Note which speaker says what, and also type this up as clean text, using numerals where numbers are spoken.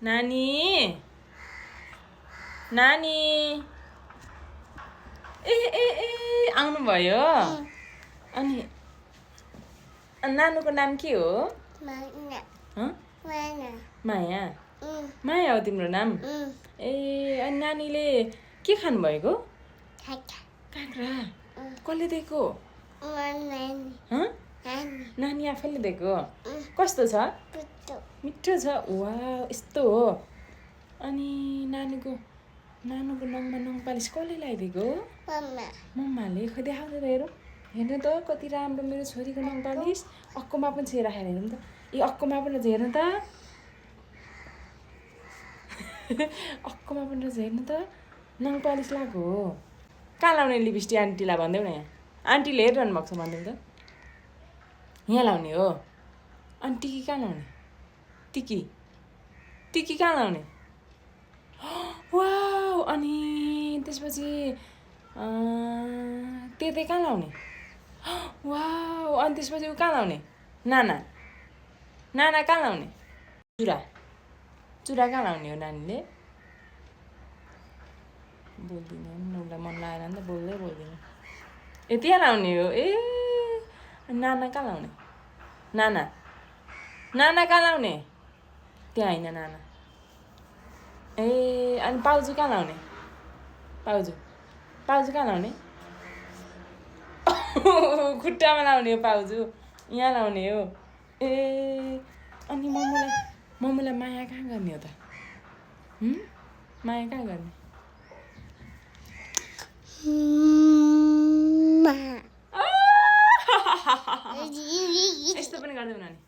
Speaker 1: नानी नानी ए ए ए आउनुभयो अनि नानुको नाम के हो माया माया हो तिम्रो नाम ए अनि नानीले के खानुभएको काँक्रा कसले दिएको नानी आफैले दिएको कस्तो छ मिठो छ वा यस्तो हो अनि नानुको नङमा नङ पालिस कसले लगाइदिएको मम्माले खै देखाउँदै त हेर्नु त कति राम्रो मेरो छोरीको नङ पालिस अक्कोमा पनि छ राखेर हेर्नु त ए अक्कोमा पनि रहेछ हेर्नु त अक्कोमा पनि रहेछ हेर्नु त नङ पालिस लगाएको हो कहाँ लाउने लिपस्टिक आन्टीलाई भनिदेऊ न यहाँ आन्टीले हेरिरहनु भएको छ भनिदेऊ त यहाँ लाउने हो अनि टिकी कहाँ लाउने टिकी कहाँ लाउने वाउ अनि त्यसपछि तेते कहाँ लाउने वाउ अनि त्यसपछि ऊ कहाँ लाउने नाना कहाँ लाउने चुरा कहाँ लाउने हो नानीले बोल्दिनँ उसलाई मन लागेन नि त बोल्दैन ए त्यहाँ लाउने हो ए नाना कहाँ लाउने नाना कहाँ लाउने त्यहाँ होइन नाना ए अनि पाउजु कहाँ लाउने पाउजु कहाँ लाउने खुट्टामा लाउने हो पाउजु यहाँ लाउने हो ए अनि मम्मुलाई माया कहाँ गर्ने हो त माया कहाँ गर्ने यस्तो पनि गर्दैनौ नानी